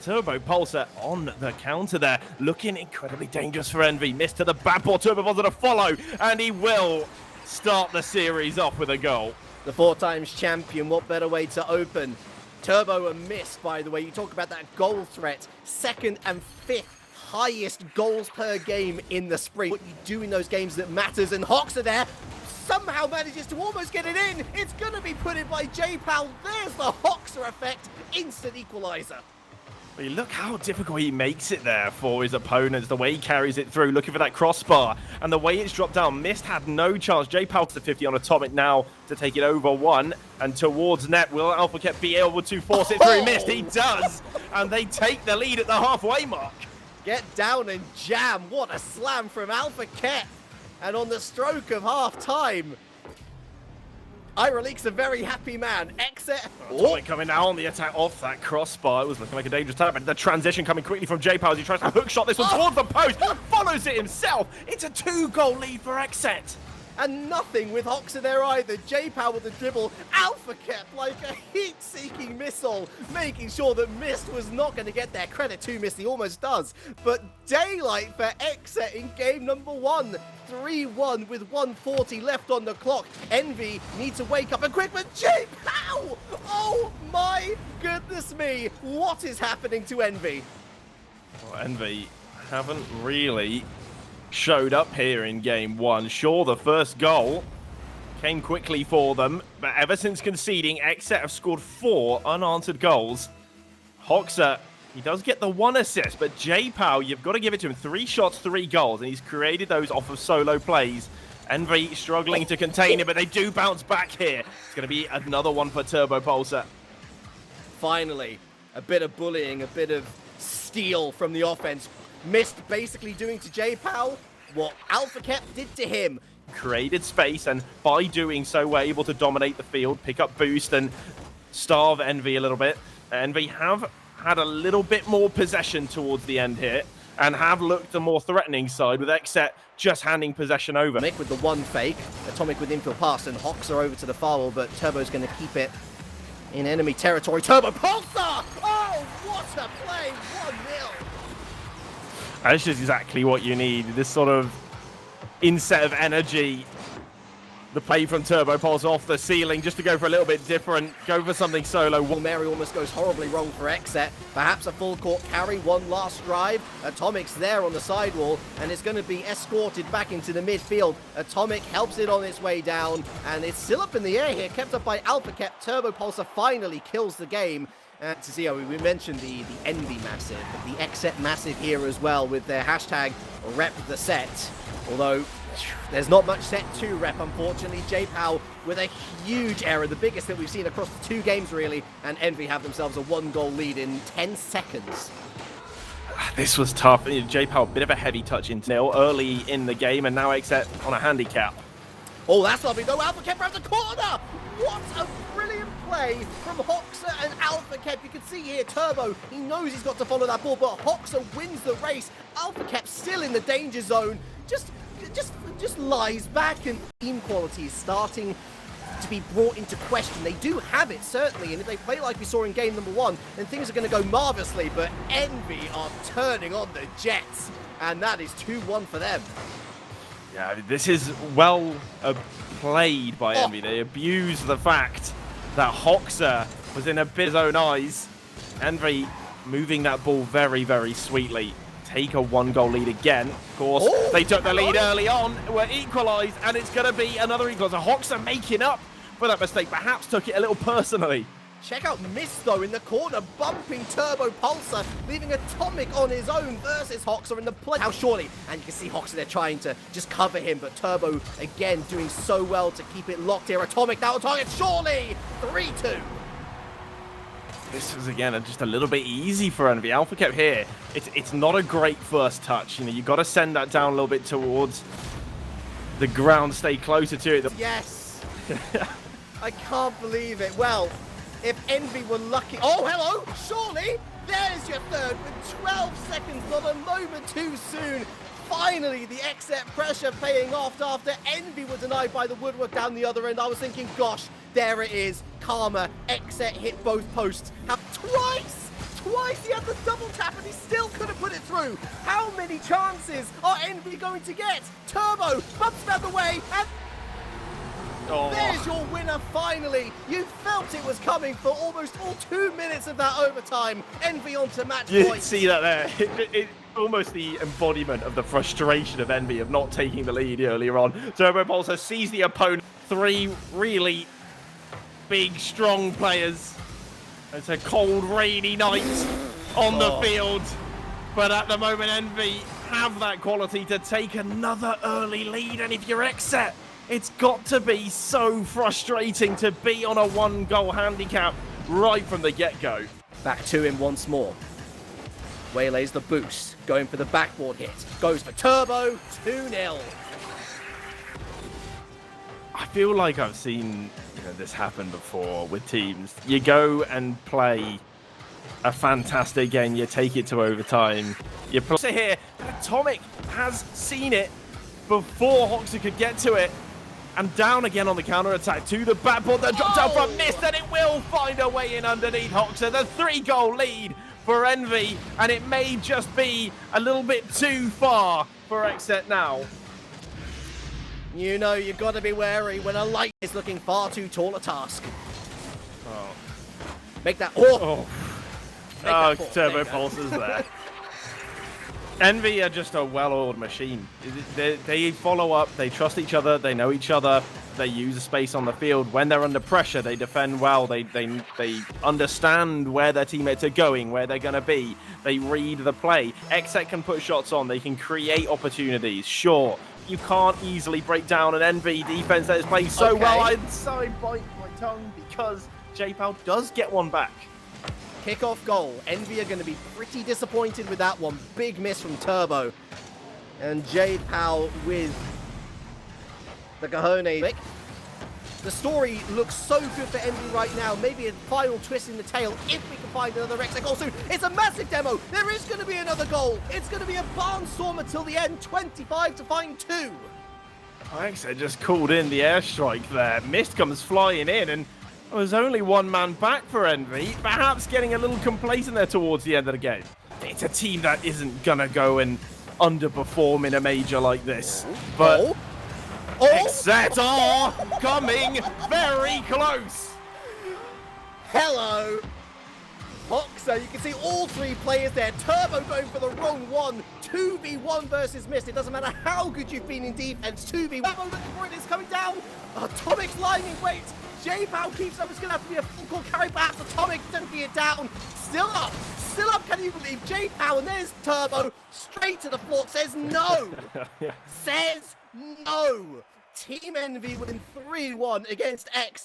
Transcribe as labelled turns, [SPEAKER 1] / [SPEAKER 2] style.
[SPEAKER 1] Turbo Pulsar on the counter there, looking incredibly dangerous for EnVy. Missed to the back ball, Turbo Pulsar to follow, and he will start the series off with a goal.
[SPEAKER 2] The 4-times champion, what better way to open? Turbo a miss, by the way. You talk about that goal threat. 2nd and 5th highest goals per game in the spring. What you do in those games that matters, and Hoxer there somehow manages to almost get it in. It's going to be put in by J-Pal. There's the Hoxer effect, instant equalizer.
[SPEAKER 1] Look how difficult he makes it there for his opponents, the way he carries it through, looking for that crossbar, and the way it's dropped down. Mist had no chance. J-Pal to 50 on Atomic now to take it over 1, and towards net. Will AlphaKep be able to force it through? Mist, he does, and they take the lead at the halfway mark.
[SPEAKER 2] Get down and jam. What a slam from AlphaKep. And on the stroke of half-time, RLCS a very happy man. XSET.
[SPEAKER 1] Atomic coming now on the attack off that crossbar. It was looking like a dangerous tap, but the transition coming quickly from J-Pal as he tries to hook shot this one towards the post. Follows it himself. It's a 2-goal lead for XSET.
[SPEAKER 2] And nothing with Hoxer there either. J-Power with the dribble. AlphaKep like a heat-seeking missile, making sure that Mist was not going to get there. Credit to Mist, he almost does. But daylight for XSET in game number 1. 3-1 with 1:40 left on the clock. EnVy needs to wake up and quick, but J-Pow! Oh my goodness me! What is happening to EnVy?
[SPEAKER 1] Well, EnVy haven't really showed up here in game 1. Sure, the first goal came quickly for them, but ever since conceding, XSET have scored 4 unanswered goals. Hoxer, he does get the 1 assist, but J-Pow, you've got to give it to him. 3 shots, 3 goals, and he's created those off of solo plays. EnVy struggling to contain it, but they do bounce back here. It's going to be another one for Turbo Pulsar.
[SPEAKER 2] Finally, a bit of bullying, a bit of steal from the offense. Mist basically doing to J-Pow what AlphaKep did to him.
[SPEAKER 1] Created space, and by doing so, we're able to dominate the field, pick up boost, and starve EnVy a little bit. EnVy have had a little bit more possession towards the end here, and have looked the more threatening side, with XSET just handing possession over.
[SPEAKER 2] Atomic with the 1 fake, Atomic with infield pass, and Hoxer over to the far wall, but Turbo's going to keep it in enemy territory. Turbo Pulsar! Oh, what a play! 1-0.
[SPEAKER 1] That's just exactly what you need. This sort of inset of energy. The play from Turbo Pulsar off the ceiling just to go for a little bit different. Go for something solo.
[SPEAKER 2] Mary almost goes horribly wrong for XSET. Perhaps a full court carry, 1 last drive. Atomic's there on the sidewall, and it's going to be escorted back into the midfield. Atomic helps it on its way down, and it's still up in the air here, kept up by AlphaKep. Turbo Pulsar finally kills the game. To see how we mentioned the EnVy massive, but the XSET massive here as well with their hashtag #RepTheSet. Although there's not much set to rep, unfortunately. J-Pow with a huge error, the biggest that we've seen across the 2 games really, and EnVy have themselves a 1-goal lead in 10 seconds.
[SPEAKER 1] This was tough. J-Pow a bit of a heavy touch into nil early in the game, and now XSET on a handicap.
[SPEAKER 2] Oh, that's lovely though. AlphaKep around the corner. What a brilliant play from Hoxer and AlphaKep. You can see here, Turbo, he knows he's got to follow that ball, but Hoxer wins the race. AlphaKep still in the danger zone. Just lies back, and team quality is starting to be brought into question. They do have it, certainly, and if they play like we saw in game number 1, then things are going to go marvelously, but EnVy are turning on the Jets, and that is 2-1 for them.
[SPEAKER 1] Yeah, this is well played by EnVy. They abuse the fact that Hoxer was in a bit of his own eyes. EnVy moving that ball very, very sweetly. Take a 1-goal lead again. Of course, they took the lead early on, were equalised, and it's going to be another equaliser. Hoxer making up for that mistake, perhaps took it a little personally.
[SPEAKER 2] Check out Mist, though, in the corner, bumping Turbo Pulsar, leaving Atomic on his own versus Hoxer in the play. How surely, and you can see Hoxer there trying to just cover him, but Turbo, again, doing so well to keep it locked here. Atomic now on target, surely! 3-2.
[SPEAKER 1] This was, again, just a little bit easy for EnVy. AlphaKep here, it's not a great first touch. You got to send that down a little bit towards the ground, stay closer to it.
[SPEAKER 2] Yes! I can't believe it. Well, if EnVy were lucky... Oh, hello! Surely! There's your third with 12 seconds, not a moment too soon. Finally, the XSET pressure paying off after EnVy were denied by the woodwork down the other end. I was thinking, gosh, there it is. Karma, XSET hit both posts. Twice twice. He had the double tap and he still couldn't put it through. How many chances are EnVy going to get? Turbo bumps him out the way, and there's your winner finally. You felt it was coming for almost all 2 minutes of that overtime. EnVy onto match point.
[SPEAKER 1] You see that there? It's almost the embodiment of the frustration of EnVy of not taking the lead earlier on. Turbo Pulsar sees the opponent. 3 really big, strong players. It's a cold, rainy night on the field. But at the moment, EnVy have that quality to take another early lead. And if you're XSET, it's got to be so frustrating to be on a 1-goal handicap right from the get-go.
[SPEAKER 2] Back to him once more. Waylays the boost, going for the backboard hit. Goes for Turbo, 2-0.
[SPEAKER 1] I feel like I've seen this happen before with teams. You go and play a fantastic game, you take it to overtime. You play here, Atomic has seen it before Hoxer could get to it. And down again on the counter-attack to the backboard that dropped out from Mist, and it will find a way in underneath Hoxer. The 3-goal lead for EnVy, and it may just be a little bit too far for XSET now.
[SPEAKER 2] You know you've got to be wary when a light is looking far too tall a task.
[SPEAKER 1] Oh.
[SPEAKER 2] Make that...
[SPEAKER 1] Turbo Pulsar's there. EnVy are just a well-oiled machine. They follow up, they trust each other, they know each other, they use the space on the field. When they're under pressure, they defend well, they understand where their teammates are going, where they're going to be. They read the play. XSET can put shots on, they can create opportunities, sure. You can't easily break down an EnVy defense that is playing so well. I'd bite my tongue because J-Pow does get one back.
[SPEAKER 2] Kickoff goal. EnVy are going to be pretty disappointed with that one. Big miss from Turbo. And J-Pow with the cojones. The story looks so good for EnVy right now. Maybe a final twist in the tail if we can find another XSET goal soon. It's a massive demo. There is going to be another goal. It's going to be a barnstormer till the end. 25 to find 2.
[SPEAKER 1] XSET just called in the airstrike there. Mist comes flying in, and there's only one man back for EnVy. Perhaps getting a little complacent there towards the end of the game. It's a team that isn't going to go and underperform in a major like this. But XSET are coming very close.
[SPEAKER 2] Hello. Hoxer, you can see all 3 players there. Turbo going for the wrong one. 2v1 versus Mist. It doesn't matter how good you've been in defense. 2v1. Looking for it. It's coming down. Atomic's lying in wait. J-Pow keeps up. It's going to have to be a full court carry. Perhaps Atomic doesn't get it down. Still up. Still up. Can you believe J-Pow? And there's Turbo. Straight to the floor. Says no. Says no. Team EnVy win 3-1 against X.